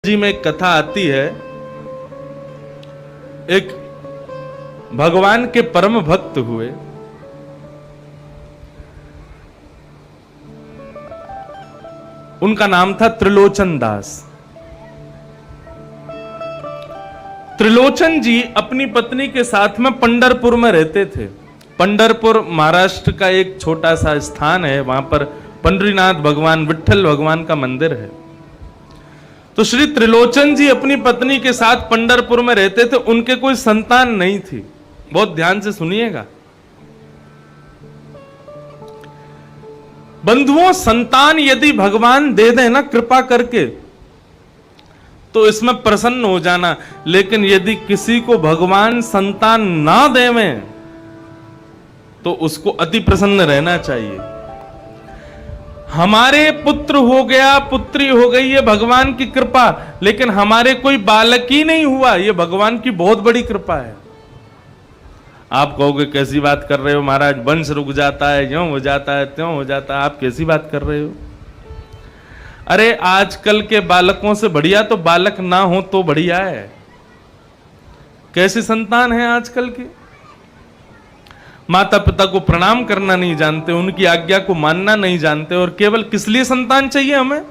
जी में एक कथा आती है। एक भगवान के परम भक्त हुए, उनका नाम था त्रिलोचन दास। त्रिलोचन जी अपनी पत्नी के साथ में पंढरपुर में रहते थे। पंढरपुर महाराष्ट्र का एक छोटा सा स्थान है, वहां पर पंडरीनाथ भगवान, विट्ठल भगवान का मंदिर है। तो श्री त्रिलोचन जी अपनी पत्नी के साथ पंढरपुर में रहते थे। उनके कोई संतान नहीं थी। बहुत ध्यान से सुनिएगा बंधुओं, संतान यदि भगवान दे दे ना कृपा करके तो इसमें प्रसन्न हो जाना, लेकिन यदि किसी को भगवान संतान ना देवे तो उसको अति प्रसन्न रहना चाहिए। हमारे पुत्र हो गया, पुत्री हो गई, ये भगवान की कृपा, लेकिन हमारे कोई बालक ही नहीं हुआ, ये भगवान की बहुत बड़ी कृपा है। आप कहोगे कैसी बात कर रहे हो महाराज, वंश रुक जाता है, यूं हो जाता है, त्यों हो जाता है, आप कैसी बात कर रहे हो? अरे आजकल के बालकों से बढ़िया तो बालक ना हो तो बढ़िया है। कैसी संतान है आजकल की, माता पिता को प्रणाम करना नहीं जानते, उनकी आज्ञा को मानना नहीं जानते, और केवल किस लिए संतान चाहिए हमें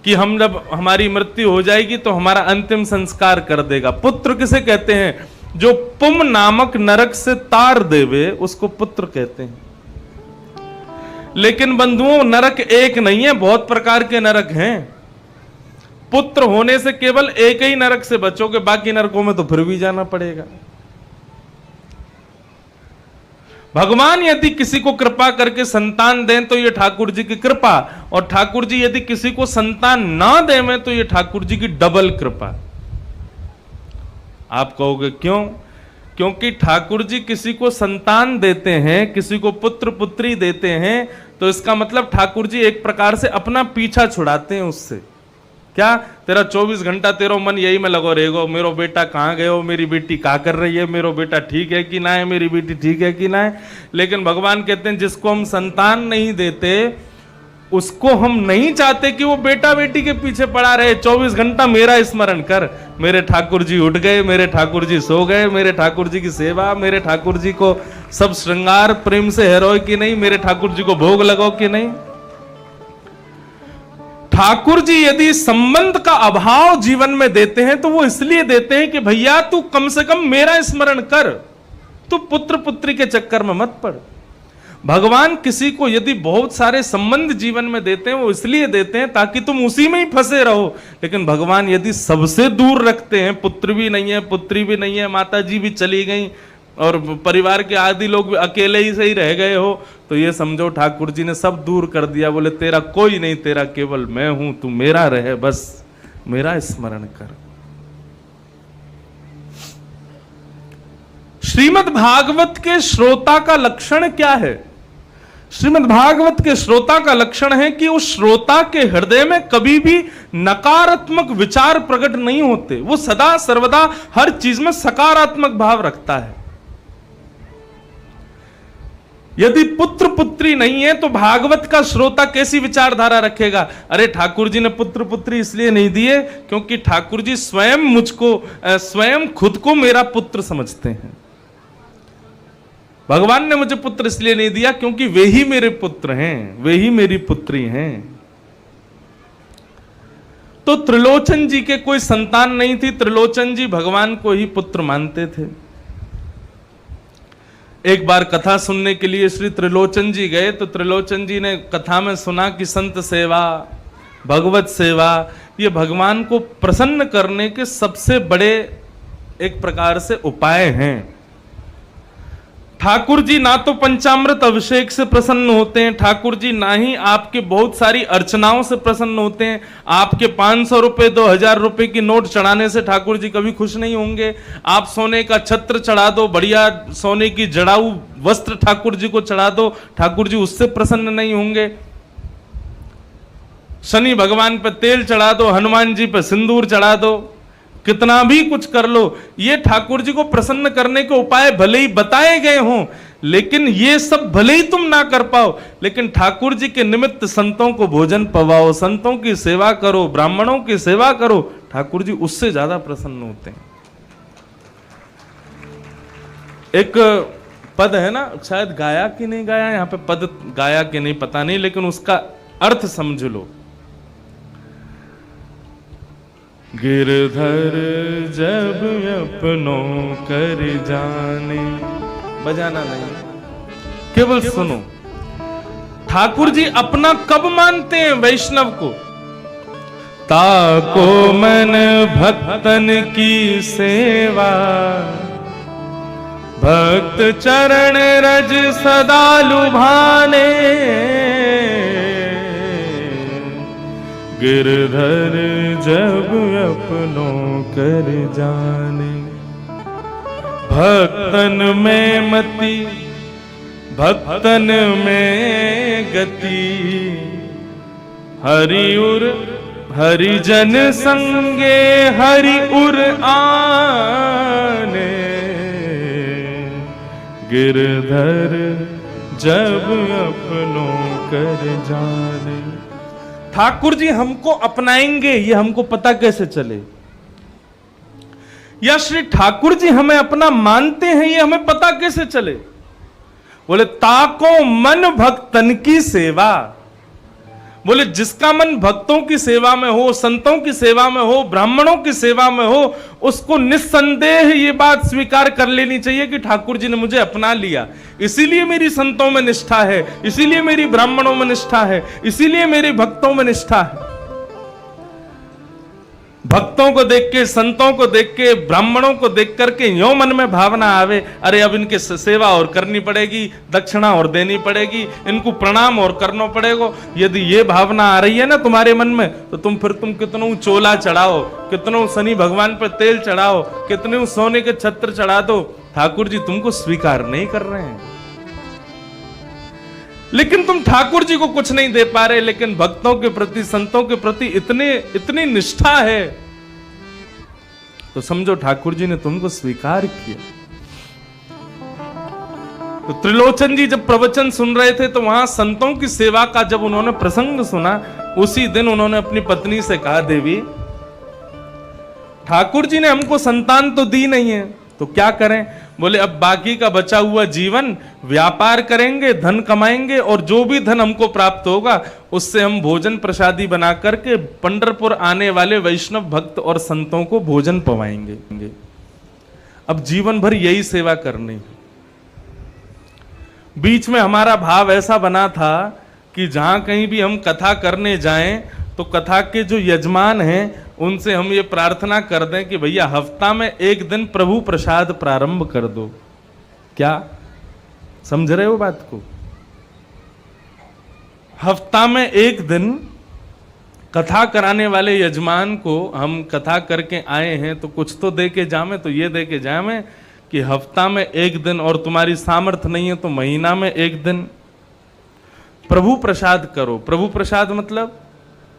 कि हम जब हमारी मृत्यु हो जाएगी तो हमारा अंतिम संस्कार कर देगा। पुत्र किसे कहते हैं? जो पुम नामक नरक से तार देवे उसको पुत्र कहते हैं। लेकिन बंधुओं, नरक एक नहीं है, बहुत प्रकार के नरक हैं। पुत्र होने से केवल एक ही नरक से बचोगे, बाकी नरकों में तो फिर भी जाना पड़ेगा। भगवान यदि किसी को कृपा करके संतान दें तो ये ठाकुर जी की कृपा, और ठाकुर जी यदि किसी को संतान ना दें तो ये ठाकुर जी की डबल कृपा। आप कहोगे क्यों? क्योंकि ठाकुर जी किसी को संतान देते हैं, किसी को पुत्र पुत्री देते हैं, तो इसका मतलब ठाकुर जी एक प्रकार से अपना पीछा छुड़ाते हैं उससे। क्या तेरा 24 घंटा तेरा मन यही में लगो रहेगो, मेरो बेटा कहाँ गए हो, मेरी बेटी क्या कर रही है, मेरो बेटा ठीक है कि ना है, मेरी बेटी ठीक है कि ना है। लेकिन भगवान कहते हैं जिसको हम संतान नहीं देते उसको हम नहीं चाहते कि वो बेटा बेटी के पीछे पड़ा रहे। 24 घंटा मेरा स्मरण कर, मेरे ठाकुर जी उठ गए, मेरे ठाकुर जी सो गए, मेरे ठाकुर जी की सेवा, मेरे ठाकुर जी को सब श्रृंगार प्रेम से हेरो कि नहीं, मेरे ठाकुर जी को भोग लगाओ कि नहीं। ठाकुर जी यदि संबंध का अभाव जीवन में देते हैं तो वो इसलिए देते हैं कि भैया तू कम से कम मेरा स्मरण कर, तू पुत्र पुत्री के चक्कर में मत पड़। भगवान किसी को यदि बहुत सारे संबंध जीवन में देते हैं वो इसलिए देते हैं ताकि तुम उसी में ही फंसे रहो। लेकिन भगवान यदि सबसे दूर रखते हैं, पुत्र भी नहीं है, पुत्री भी नहीं है, माता जी भी चली गई और परिवार के आदि लोग अकेले ही से ही रह गए हो, तो ये समझो ठाकुर जी ने सब दूर कर दिया। बोले तेरा कोई नहीं, तेरा केवल मैं हूं, तू मेरा रहे, बस मेरा स्मरण कर। श्रीमद् भागवत के श्रोता का लक्षण क्या है? श्रीमद् भागवत के श्रोता का लक्षण है कि उस श्रोता के हृदय में कभी भी नकारात्मक विचार प्रकट नहीं होते। वो सदा सर्वदा हर चीज में सकारात्मक भाव रखता है। यदि पुत्र पुत्री नहीं है तो भागवत का श्रोता कैसी विचारधारा रखेगा? अरे ठाकुर जी ने पुत्र पुत्री इसलिए नहीं दिए क्योंकि ठाकुर जी स्वयं मुझको, स्वयं खुद को मेरा पुत्र समझते हैं। भगवान ने मुझे पुत्र इसलिए नहीं दिया क्योंकि वे ही मेरे पुत्र हैं, वे ही मेरी पुत्री हैं। तो त्रिलोचन जी के कोई संतान नहीं थी। त्रिलोचन जी भगवान को ही पुत्र मानते थे। एक बार कथा सुनने के लिए श्री त्रिलोचन जी गए तो त्रिलोचन जी ने कथा में सुना कि संत सेवा, भगवत सेवा ये भगवान को प्रसन्न करने के सबसे बड़े एक प्रकार से उपाय हैं। ठाकुर जी ना तो पंचामृत अभिषेक से प्रसन्न होते हैं, ठाकुर जी ना ही आपके बहुत सारी अर्चनाओं से प्रसन्न होते हैं। आपके 500 रुपए 2000 रुपए की नोट चढ़ाने से ठाकुर जी कभी खुश नहीं होंगे। आप सोने का छत्र चढ़ा दो, बढ़िया सोने की जड़ाऊ वस्त्र ठाकुर जी को चढ़ा दो, ठाकुर जी उससे प्रसन्न नहीं होंगे। शनि भगवान पे तेल चढ़ा दो, हनुमान जी पे सिंदूर चढ़ा दो, कितना भी कुछ कर लो, ये ठाकुर जी को प्रसन्न करने के उपाय भले ही बताए गए हों, लेकिन ये सब भले ही तुम ना कर पाओ, लेकिन ठाकुर जी के निमित्त संतों को भोजन पवाओ, संतों की सेवा करो, ब्राह्मणों की सेवा करो, ठाकुर जी उससे ज्यादा प्रसन्न होते हैं। एक पद है ना, शायद गाया कि नहीं गाया, यहां पे पद गाया कि नहीं पता नहीं, लेकिन उसका अर्थ समझ लो। गिरधर जब अपनों कर जाने, बजाना नहीं, केवल सुनो। ठाकुर जी अपना कब मानते हैं वैष्णव को? ताको मन भक्तन की सेवा, भक्त चरण रज सदा लुभाने, गिरधर जब अपनों कर जाने। भक्तन में मति भक्तन में गति, हरि उर हरिजन संगे हरि उर आने, गिरधर जब अपनों कर जाने। ठाकुर जी हमको अपनाएंगे ये हमको पता कैसे चले? या श्री ठाकुर जी हमें अपना मानते हैं ये हमें पता कैसे चले? बोले ताको मन भक्तन की सेवा। बोले जिसका मन भक्तों की सेवा में हो, संतों की सेवा में हो, ब्राह्मणों की सेवा में हो, उसको निस्संदेह ये बात स्वीकार कर लेनी चाहिए कि ठाकुर जी ने मुझे अपना लिया, इसीलिए मेरी संतों में निष्ठा है, इसीलिए मेरी ब्राह्मणों में निष्ठा है, इसीलिए मेरी भक्तों में निष्ठा है। भक्तों को देख के, संतों को देख के, ब्राह्मणों को देख करके यो मन में भावना आवे, अरे अब इनके सेवा और करनी पड़ेगी, दक्षिणा और देनी पड़ेगी, इनको प्रणाम और करना पड़ेगा। यदि ये भावना आ रही है ना तुम्हारे मन में, तो तुम कितनों चोला चढ़ाओ, कितनों शनि भगवान पर तेल चढ़ाओ, कितने सोने के छत्र चढ़ा दो, ठाकुर जी तुमको स्वीकार नहीं कर रहे हैं। लेकिन तुम ठाकुर जी को कुछ नहीं दे पा रहे, लेकिन भक्तों के प्रति, संतों के प्रति इतनी निष्ठा है, तो समझो ठाकुर जी ने तुमको स्वीकार किया। तो त्रिलोचन जी जब प्रवचन सुन रहे थे, तो वहां संतों की सेवा का जब उन्होंने प्रसंग सुना, उसी दिन उन्होंने अपनी पत्नी से कहा, देवी ठाकुर जी ने हमको संतान तो दी नहीं है, तो क्या करें? बोले अब बाकी का बचा हुआ जीवन व्यापार करेंगे, धन कमाएंगे, और जो भी धन हमको प्राप्त होगा उससे हम भोजन प्रसादी बना करके पंढरपुर आने वाले वैष्णव भक्त और संतों को भोजन पवाएंगे। अब जीवन भर यही सेवा करनी। बीच में हमारा भाव ऐसा बना था कि जहां कहीं भी हम कथा करने जाएं, तो कथा के जो यजमान हैं उनसे हम ये प्रार्थना कर दें कि भैया हफ्ता में एक दिन प्रभु प्रसाद प्रारंभ कर दो। क्या समझ रहे हो बात को? हफ्ता में एक दिन कथा कराने वाले यजमान को हम कथा करके आए हैं तो कुछ तो दे के जामे, तो ये दे के जामे कि हफ्ता में एक दिन, और तुम्हारी सामर्थ्य नहीं है तो महीना में एक दिन प्रभु प्रसाद करो। प्रभु प्रसाद मतलब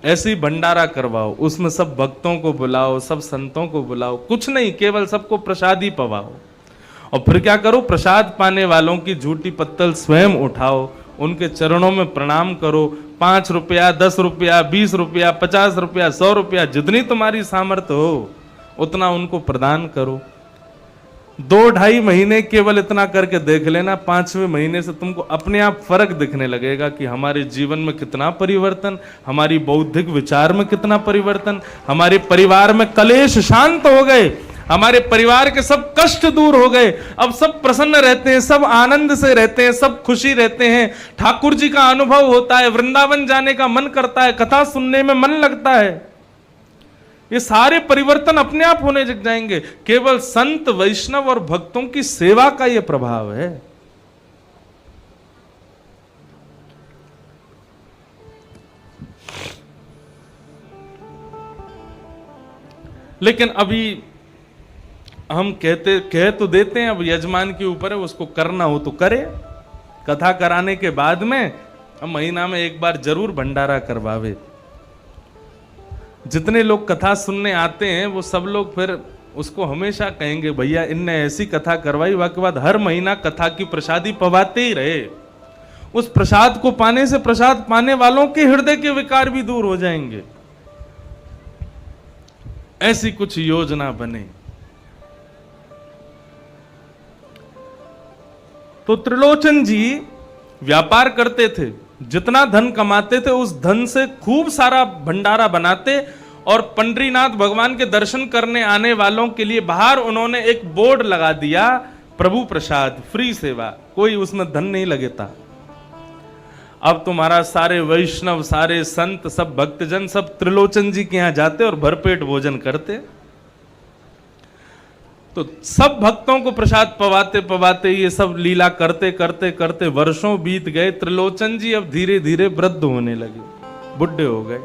ऐसे ही भंडारा करवाओ, उसमें सब भक्तों को बुलाओ, सब संतों को बुलाओ, कुछ नहीं, केवल सबको प्रसाद ही पवाओ। और फिर क्या करो? प्रसाद पाने वालों की झूठी पत्तल स्वयं उठाओ, उनके चरणों में प्रणाम करो, 5 रुपया, 10 रुपया, 20 रुपया, 50 रुपया, 100 रुपया, जितनी तुम्हारी सामर्थ्य हो उतना उनको प्रदान करो। 2-2.5 महीने केवल इतना करके देख लेना, 5वें महीने से तुमको अपने आप फर्क दिखने लगेगा कि हमारे जीवन में कितना परिवर्तन, हमारी बौद्धिक विचार में कितना परिवर्तन, हमारे परिवार में कलेश शांत हो गए, हमारे परिवार के सब कष्ट दूर हो गए, अब सब प्रसन्न रहते हैं, सब आनंद से रहते हैं, सब खुशी रहते हैं, ठाकुर जी का अनुभव होता है, वृंदावन जाने का मन करता है, कथा सुनने में मन लगता है। ये सारे परिवर्तन अपने आप होने लग जाएंगे। केवल संत, वैष्णव और भक्तों की सेवा का यह प्रभाव है। लेकिन अभी हम कह तो देते हैं, अब यजमान के ऊपर है, उसको करना हो तो करे। कथा कराने के बाद में हम महीना में एक बार जरूर भंडारा करवावे। जितने लोग कथा सुनने आते हैं वो सब लोग फिर उसको हमेशा कहेंगे भैया इनने ऐसी कथा करवाई, वाके बाद हर महीना कथा की प्रसादी पवाते ही रहे। उस प्रसाद को पाने से प्रसाद पाने वालों के हृदय के विकार भी दूर हो जाएंगे। ऐसी कुछ योजना बने। तो त्रिलोचन जी व्यापार करते थे, जितना धन कमाते थे उस धन से खूब सारा भंडारा बनाते, और पंडरीनाथ भगवान के दर्शन करने आने वालों के लिए बाहर उन्होंने एक बोर्ड लगा दिया, प्रभु प्रसाद फ्री सेवा, कोई उसमें धन नहीं लगेता। अब तुम्हारा सारे वैष्णव, सारे संत, सब भक्तजन सब त्रिलोचन जी के यहां जाते और भरपेट भोजन करते। तो सब भक्तों को प्रसाद पवाते पवाते ये सब लीला करते करते करते वर्षों बीत गए। त्रिलोचन जी अब धीरे धीरे वृद्ध होने लगे, बुढ़े हो गए।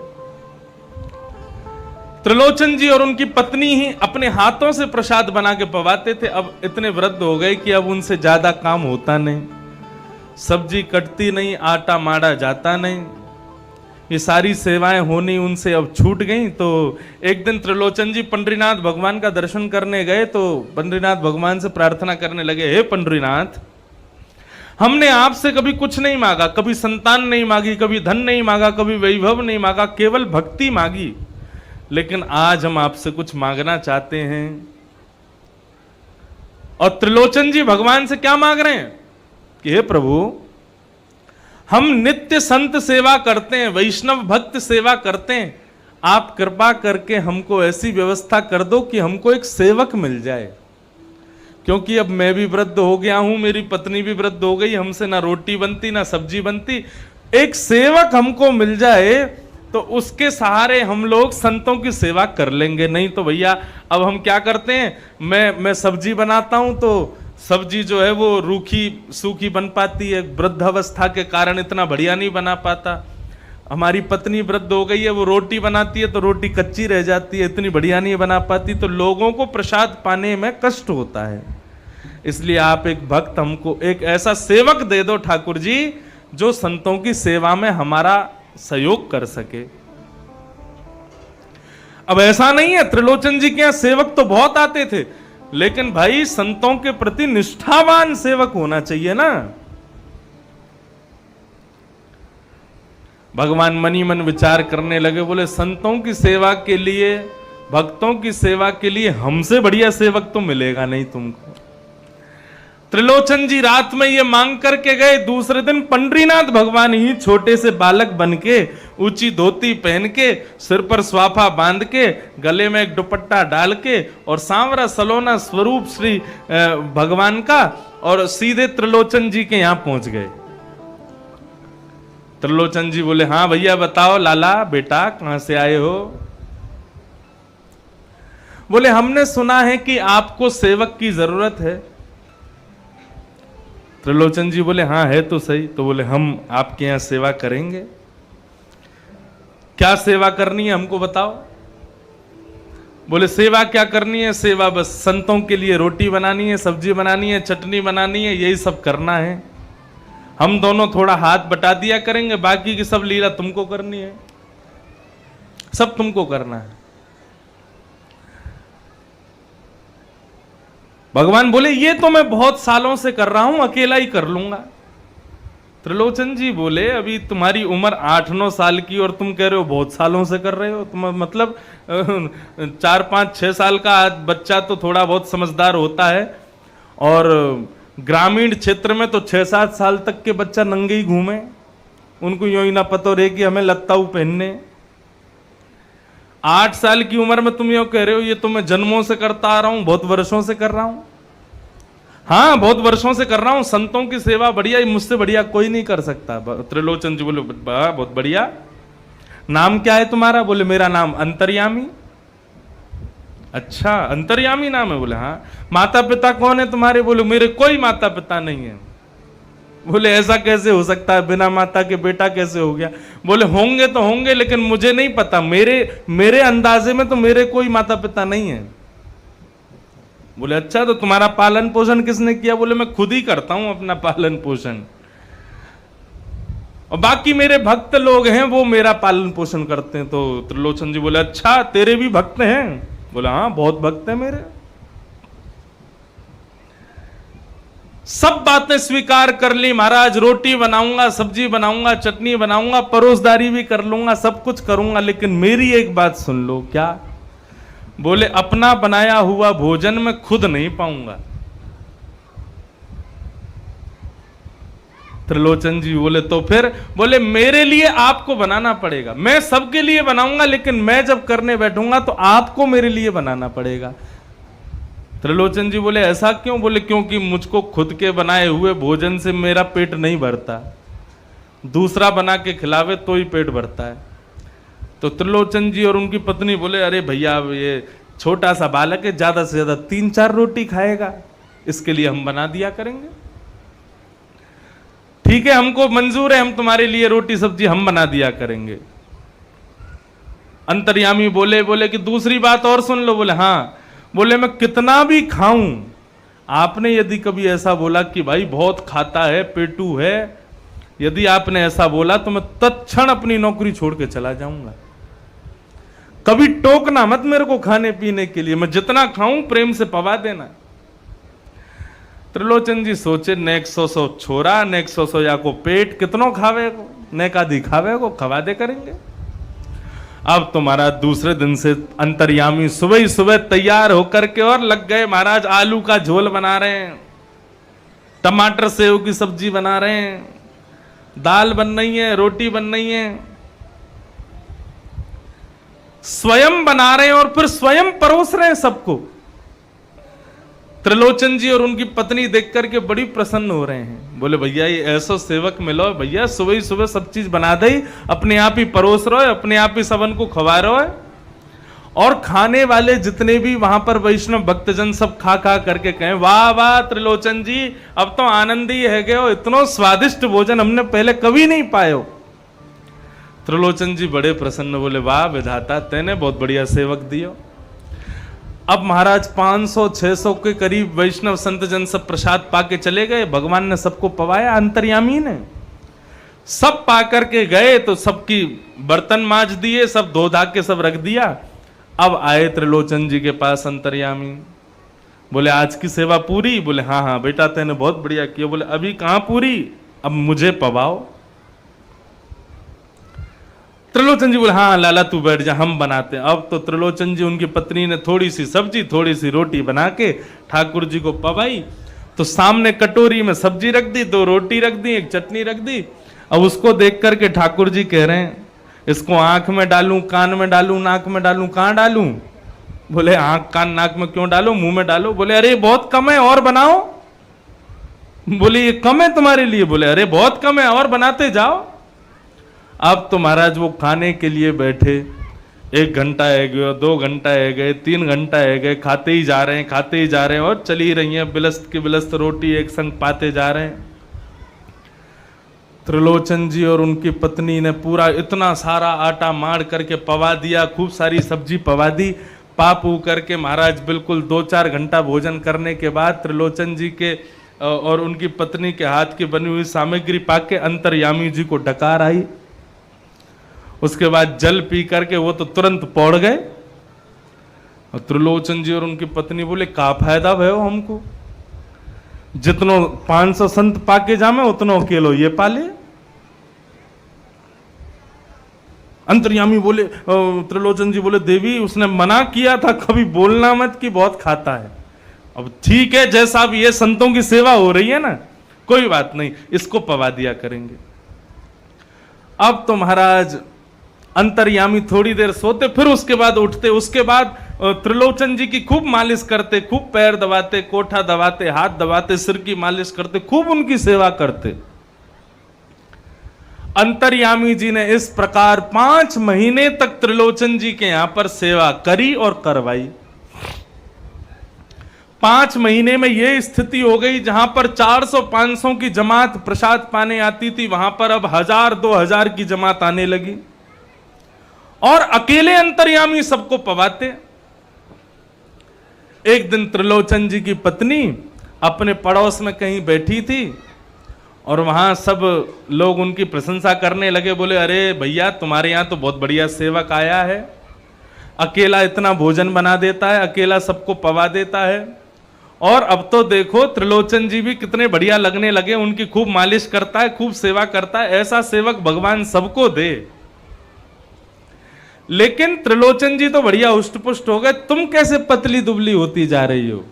त्रिलोचन जी और उनकी पत्नी ही अपने हाथों से प्रसाद बना के पवाते थे। अब इतने वृद्ध हो गए कि अब उनसे ज्यादा काम होता नहीं, सब्जी कटती नहीं, आटा माड़ा जाता नहीं, ये सारी सेवाएं होनी उनसे अब छूट गई। तो एक दिन त्रिलोचन जी पंडरीनाथ भगवान का दर्शन करने गए, तो पंडरीनाथ भगवान से प्रार्थना करने लगे, हे पंडरीनाथ, हमने आपसे कभी कुछ नहीं मांगा, कभी संतान नहीं मांगी, कभी धन नहीं मांगा, कभी वैभव नहीं मांगा, केवल भक्ति मांगी, लेकिन आज हम आपसे कुछ मांगना चाहते हैं। और त्रिलोचन जी भगवान से क्या मांग रहे हैं कि हे प्रभु, हम नित्य संत सेवा करते हैं, वैष्णव भक्त सेवा करते हैं, आप कृपा करके हमको ऐसी व्यवस्था कर दो कि हमको एक सेवक मिल जाए, क्योंकि अब मैं भी वृद्ध हो गया हूं, मेरी पत्नी भी वृद्ध हो गई, हमसे ना रोटी बनती ना सब्जी बनती, एक सेवक हमको मिल जाए तो उसके सहारे हम लोग संतों की सेवा कर लेंगे। नहीं तो भैया अब हम क्या करते हैं, मैं सब्जी बनाता हूं तो सब्जी जो है वो रूखी सूखी बन पाती है, वृद्धावस्था के कारण इतना बढ़िया नहीं बना पाता। हमारी पत्नी वृद्ध हो गई है, वो रोटी बनाती है तो रोटी कच्ची रह जाती है, इतनी बढ़िया नहीं बना पाती, तो लोगों को प्रसाद पाने में कष्ट होता है। इसलिए आप एक भक्त हमको एक ऐसा सेवक दे दो ठाकुर जी, जो संतों की सेवा में हमारा सहयोग कर सके। अब ऐसा नहीं है, त्रिलोचन जी के यहां सेवक तो बहुत आते थे, लेकिन भाई संतों के प्रति निष्ठावान सेवक होना चाहिए ना। भगवान मनी मन विचार करने लगे, बोले संतों की सेवा के लिए, भक्तों की सेवा के लिए हमसे बढ़िया सेवक तो मिलेगा नहीं तुमको। त्रिलोचन जी रात में ये मांग करके गए, दूसरे दिन पंडरीनाथ भगवान ही छोटे से बालक बन के, ऊंची धोती पहन के, सिर पर स्वाफा बांध के, गले में एक दुपट्टा डाल के, और सांवरा सलोना स्वरूप श्री भगवान का, और सीधे त्रिलोचन जी के यहां पहुंच गए। त्रिलोचन जी बोले, हाँ भैया बताओ लाला बेटा कहां से आए हो? बोले हमने सुना है कि आपको सेवक की जरूरत है। त्रिलोचन जी बोले, हाँ है तो सही। तो बोले हम आपके यहां सेवा करेंगे। क्या सेवा करनी है हमको बताओ। बोले सेवा क्या करनी है, सेवा बस संतों के लिए रोटी बनानी है, सब्जी बनानी है, चटनी बनानी है, यही सब करना है। हम दोनों थोड़ा हाथ बटा दिया करेंगे, बाकी की सब लीला तुमको करनी है, सब तुमको करना है। भगवान बोले ये तो मैं बहुत सालों से कर रहा हूं, अकेला ही कर लूंगा। त्रिलोचन जी बोले अभी तुम्हारी उम्र 8-9 साल की और तुम कह रहे हो बहुत सालों से कर रहे हो, तुम मतलब 4-5-6 साल का बच्चा तो थोड़ा बहुत समझदार होता है, और ग्रामीण क्षेत्र में तो 6-7 साल तक के बच्चा नंगे ही घूमे, उनको यूं ही ना पता रहे कि हमें लत्ताऊ पहनने। 8 साल की उम्र में तुम यूं कह रहे हो ये तो मैं जन्मों से करता आ रहा हूं, बहुत वर्षों से कर रहा हूं। हाँ बहुत वर्षों से कर रहा हूं, संतों की सेवा बढ़िया, मुझसे बढ़िया कोई नहीं कर सकता। त्रिलोचन जी बोले बहुत बढ़िया। नाम क्या है तुम्हारा? बोले मेरा नाम अंतर्यामी। अच्छा अंतर्यामी नाम है? बोले हाँ। माता पिता कौन है तुम्हारे? बोले मेरे कोई माता पिता नहीं है। बोले ऐसा कैसे हो सकता है, बिना माता के बेटा कैसे हो गया? बोले होंगे तो होंगे, लेकिन मुझे नहीं पता, मेरे अंदाजे में तो मेरे कोई माता पिता नहीं है। बोले अच्छा तो तुम्हारा पालन पोषण किसने किया? बोले मैं खुद ही करता हूं अपना पालन पोषण, और बाकी मेरे भक्त लोग हैं वो मेरा पालन पोषण करते हैं। तो त्रिलोचन जी बोले अच्छा तेरे भी भक्त हैं? बोले हाँ बहुत भक्त हैं मेरे। सब बातें स्वीकार कर ली, महाराज रोटी बनाऊंगा, सब्जी बनाऊंगा, चटनी बनाऊंगा, परोसदारी भी कर लूंगा, सब कुछ करूंगा, लेकिन मेरी एक बात सुन लो। क्या? बोले अपना बनाया हुआ भोजन मैं खुद नहीं पाऊंगा। त्रिलोचन जी बोले तो फिर? बोले मेरे लिए आपको बनाना पड़ेगा। मैं सबके लिए बनाऊंगा, लेकिन मैं जब करने बैठूंगा तो आपको मेरे लिए बनाना पड़ेगा। त्रिलोचन जी बोले ऐसा क्यों? बोले क्योंकि मुझको खुद के बनाए हुए भोजन से मेरा पेट नहीं भरता, दूसरा बना के खिलावे तो ही पेट भरता है। तो त्रिलोचन जी और उनकी पत्नी बोले अरे भैया ये छोटा सा बालक है, ज्यादा से ज्यादा 3-4 रोटी खाएगा, इसके लिए हम बना दिया करेंगे। ठीक है, हमको मंजूर है, हम तुम्हारे लिए रोटी सब्जी हम बना दिया करेंगे। अंतर्यामी बोले कि दूसरी बात और सुन लो। बोले हाँ। बोले मैं कितना भी खाऊं, आपने यदि कभी ऐसा बोला कि भाई बहुत खाता है, पेटू है, यदि आपने ऐसा बोला तो मैं तत्क्षण अपनी नौकरी छोड़ के चला जाऊंगा। कभी टोकना मत मेरे को खाने पीने के लिए, मैं जितना खाऊं प्रेम से पवा देना। त्रिलोचन जी सोचे नेक 100 छोरा, नेक 100 या को पेट कितनों खावे को, नेक आदि खावे को खवा दे करेंगे। अब तो महाराज दूसरे दिन से अंतर्यामी सुबह ही सुबह तैयार होकर के और लग गए। महाराज आलू का झोल बना रहे हैं, टमाटर सेव की सब्जी बना रहे हैं, दाल बन रही है, रोटी बन रही है, स्वयं बना रहे हैं और फिर स्वयं परोस रहे हैं सबको। त्रिलोचन जी और उनकी पत्नी देख करके बड़ी प्रसन्न हो रहे हैं। बोले भैया ये ऐसा सेवक मिलो भैया, सुबह ही सुबह सब चीज बना दे, अपने आप ही परोस रहे, अपने आप ही सबन को खवा रहे। और खाने वाले जितने भी वहां पर वैष्णव भक्तजन सब खा खा करके कहें वाह वाह त्रिलोचन जी, अब तो आनंद ही है गए हो, इतना स्वादिष्ट भोजन हमने पहले कभी नहीं पाए हो। त्रिलोचन जी बड़े प्रसन्न, बोले वाह विधाता, तेने बहुत बढ़िया सेवक दियो। अब महाराज 500-600 के करीब वैष्णव संत जन सब प्रसाद पाके चले गए। भगवान ने सबको पवाया, अंतर्यामी ने सब पा करके गए तो सबकी बर्तन मांज दिए, सब धो धा के सब रख दिया। अब आए त्रिलोचन जी के पास अंतर्यामी, बोले आज की सेवा पूरी? बोले हाँ हाँ बेटा तेने बहुत बढ़िया किया। बोले अभी कहां पूरी, अब मुझे पवाओ। त्रिलोचन जी बोले हाँ लाला तू बैठ जा, हम बनाते हैं। अब तो त्रिलोचन जी उनकी पत्नी ने थोड़ी सी सब्जी थोड़ी सी रोटी बना के ठाकुर जी को पवाई। तो सामने कटोरी में सब्जी रख दी, 2 रोटी रख दी, 1 चटनी रख दी। अब उसको देख करके ठाकुर जी कह रहे हैं इसको आंख में डालूं, कान में डालूं, नाक में डालूं, कहां डालूं? बोले आंख कान नाक में क्यों डालो, मुंह में डालो। बोले अरे बहुत कम है और बनाओ। बोले ये कम है तुम्हारे लिए? बोले अरे बहुत कम है और बनाते जाओ। अब तो महाराज वो खाने के लिए बैठे, 1 घंटा है गया, 2 घंटा है गए, 3 घंटा है गए, खाते ही जा रहे हैं, खाते ही जा रहे हैं और चली रही हैं बिलस्त की बिलस्त रोटी एक संग पाते जा रहे हैं। त्रिलोचन जी और उनकी पत्नी ने पूरा इतना सारा आटा मार करके पवा दिया, खूब सारी सब्जी पवा दी। पाप ऊ करके महाराज बिल्कुल 2-4 घंटा भोजन करने के बाद त्रिलोचन जी के और उनकी पत्नी के हाथ की बनी हुई सामग्री पाके अंतर्यामी जी को डकार आई। उसके बाद जल पी करके वो तो तुरंत पौड़ गए। और त्रिलोचन जी और उनकी पत्नी बोले का फायदा भयो हमको, जितनो 500 संत पाके जामे उतनो अकेलो ये पाले। अंतर्यामी बोले, त्रिलोचन जी बोले देवी उसने मना किया था कभी बोलना मत कि बहुत खाता है। अब ठीक है जैसा भी ये संतों की सेवा हो रही है ना, कोई बात नहीं, इसको पवा दिया करेंगे। अब तो महाराज अंतर्यामी थोड़ी देर सोते, फिर उसके बाद उठते। उसके बाद त्रिलोचन जी की खूब मालिश करते, खूब पैर दबाते, कोठा दबाते, हाथ दबाते, सिर की मालिश करते, खूब उनकी सेवा करते। अंतर्यामी जी ने इस प्रकार 5 महीने तक त्रिलोचन जी के यहां पर सेवा करी और करवाई। 5 महीने में यह स्थिति हो गई जहां पर 400-500 की जमात प्रसाद पाने आती थी, वहां पर अब 1000-2000 की जमात आने लगी और अकेले अंतर्यामी सबको पवाते। एक दिन त्रिलोचन जी की पत्नी अपने पड़ोस में कहीं बैठी थी और वहां सब लोग उनकी प्रशंसा करने लगे। बोले अरे भैया तुम्हारे यहां तो बहुत बढ़िया सेवक आया है, अकेला इतना भोजन बना देता है, अकेला सबको पवा देता है। और अब तो देखो त्रिलोचन जी भी कितने बढ़िया लगने लगे, उनकी खूब मालिश करता है, खूब सेवा करता है। ऐसा सेवक भगवान सबको दे। लेकिन त्रिलोचन जी तो बढ़िया हुष्ट पुष्ट हो गए, तुम कैसे पतली दुबली होती जा रही हो?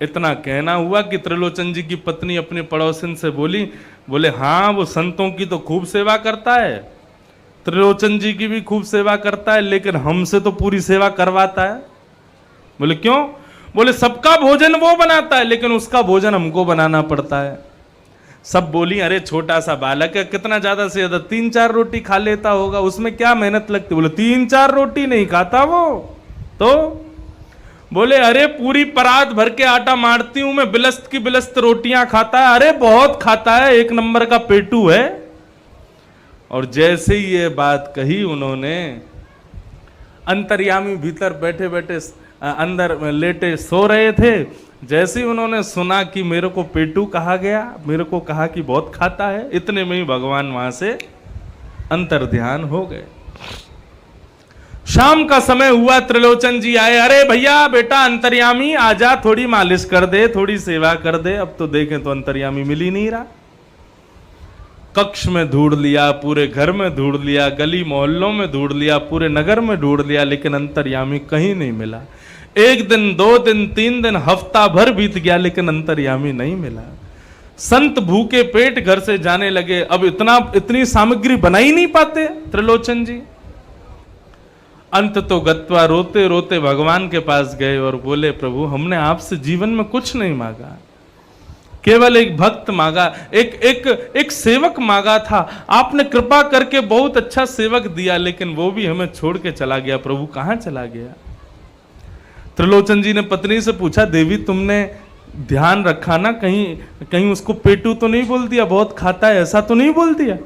इतना कहना हुआ कि त्रिलोचन जी की पत्नी अपने पड़ोसन से बोले हाँ वो संतों की तो खूब सेवा करता है, त्रिलोचन जी की भी खूब सेवा करता है, लेकिन हमसे तो पूरी सेवा करवाता है। बोले क्यों? बोले सबका भोजन वो बनाता है, लेकिन उसका भोजन हमको बनाना पड़ता है। सब बोली अरे छोटा सा बालक है, कितना ज्यादा से ज्यादा 3-4 रोटी खा लेता होगा, उसमें क्या मेहनत लगती? बोले 3-4 रोटी नहीं खाता वो तो। बोले अरे पूरी परात भर के आटा मारती हूं मैं, बिलस्त की बिलस्त रोटियां खाता है। अरे बहुत खाता है, 1 नंबर का पेटू है। और जैसे ही ये बात कही उन्होंने, अंतर्यामी भीतर बैठे बैठे अंदर लेटे सो रहे थे, जैसे ही उन्होंने सुना कि मेरे को पेटू कहा गया, मेरे को कहा कि बहुत खाता है, इतने में ही भगवान वहां से अंतर्ध्यान हो गए। शाम का समय हुआ, त्रिलोचन जी आए। अरे भैया बेटा अंतर्यामी आजा, थोड़ी मालिश कर दे, थोड़ी सेवा कर दे। अब तो देखें तो अंतर्यामी मिल ही नहीं रहा। कक्ष में ढूंढ लिया, पूरे घर में ढूंढ लिया, गली मोहल्लों में ढूंढ लिया, पूरे नगर में ढूंढ लिया, लेकिन अंतर्यामी कहीं नहीं मिला। 1 दिन 2 दिन 3 दिन हफ्ता भर बीत गया, लेकिन अंतर्यामी नहीं मिला। संत भूखे पेट घर से जाने लगे। अब इतनी सामग्री बना ही नहीं पाते त्रिलोचन जी। अंत तो गत्वा रोते रोते भगवान के पास गए और बोले प्रभु हमने आपसे जीवन में कुछ नहीं मांगा, केवल एक भक्त मांगा, एक सेवक मांगा था। आपने कृपा करके बहुत अच्छा सेवक दिया, लेकिन वो भी हमें छोड़ के चला गया। प्रभु कहां चला गया? त्रिलोचन जी ने पत्नी से पूछा, देवी तुमने ध्यान रखा ना, कहीं उसको पेटू तो नहीं बोल दिया, बहुत खाता है ऐसा तो नहीं बोल दिया?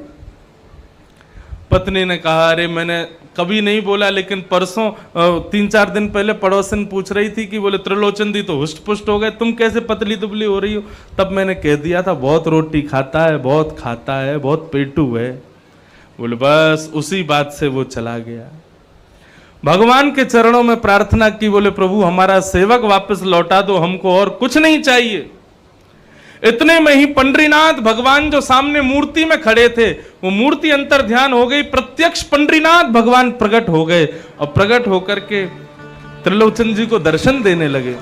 पत्नी ने कहा अरे मैंने कभी नहीं बोला, लेकिन परसों 3-4 दिन पहले पड़ोसन पूछ रही थी कि बोले त्रिलोचन जी तो हुष्ट पुष्ट हो गए, तुम कैसे पतली दुबली हो रही हो? तब मैंने कह दिया था बहुत रोटी खाता है, बहुत खाता है, बहुत पेटू है। बोले बस उसी बात से वो चला गया। भगवान के चरणों में प्रार्थना की, बोले प्रभु हमारा सेवक वापस लौटा दो, हमको और कुछ नहीं चाहिए। इतने में ही पंडरीनाथ भगवान जो सामने मूर्ति में खड़े थे, वो मूर्ति अंतर ध्यान हो गई, प्रत्यक्ष पंडरीनाथ भगवान प्रकट हो गए और प्रकट होकर के त्रिलोचन जी को दर्शन देने लगे।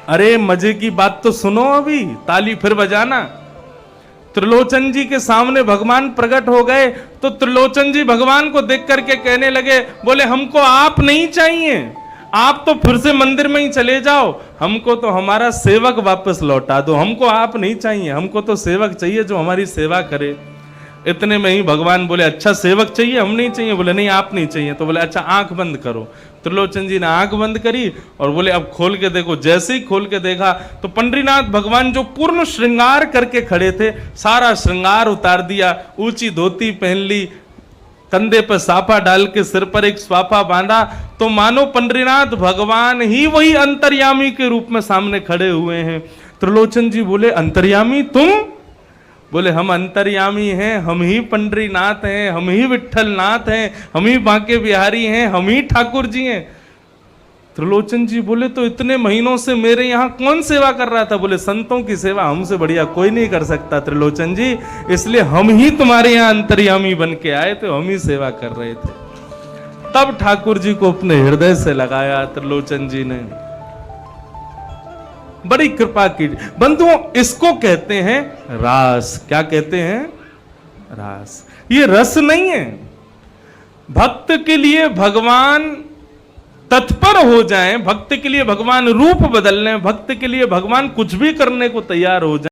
अरे मजे की बात तो सुनो, अभी ताली फिर बजाना। त्रिलोचन जी के सामने भगवान प्रकट हो गए तो त्रिलोचन जी भगवान को देख करके कहने लगे, बोले हमको आप नहीं चाहिए, आप तो फिर से मंदिर में ही चले जाओ, हमको तो हमारा सेवक वापस लौटा दो, हमको आप नहीं चाहिए, हमको तो सेवक चाहिए जो हमारी सेवा करे। इतने में ही भगवान बोले अच्छा सेवक चाहिए, हम नहीं चाहिए? बोले नहीं आप नहीं चाहिए। तो बोले अच्छा आंख बंद करो। त्रिलोचन जी ने आंख बंद करी और बोले अब खोल के देखो। जैसे ही खोल के देखा तो पंडरीनाथ भगवान जो पूर्ण श्रृंगार करके खड़े थे, सारा श्रृंगार उतार दिया, ऊंची धोती पहन ली, कंधे पर साफा डाल के सिर पर एक स्वाफा बांधा, तो मानो पंडरीनाथ भगवान ही वही अंतर्यामी के रूप में सामने खड़े हुए हैं। त्रिलोचन जी बोले अंतर्यामी तुम? बोले हम अंतर्यामी हैं, हम ही पंडरीनाथ हैं, हम ही विट्ठलनाथ हैं, हम ही बांके बिहारी हैं, हम ही ठाकुर जी हैं। त्रिलोचन जी बोले तो इतने महीनों से मेरे यहाँ कौन सेवा कर रहा था? बोले संतों की सेवा हमसे बढ़िया कोई नहीं कर सकता त्रिलोचन जी, इसलिए हम ही तुम्हारे यहाँ अंतर्यामी बन के आए थे, हम ही सेवा कर रहे थे। तब ठाकुर जी को अपने हृदय से लगाया त्रिलोचन जी ने, बड़ी कृपा की। बंधुओं इसको कहते हैं रास। क्या कहते हैं? रास। ये रस नहीं है। भक्त के लिए भगवान तत्पर हो जाएं, भक्त के लिए भगवान रूप बदल लें, भक्त के लिए भगवान कुछ भी करने को तैयार हो जाएं।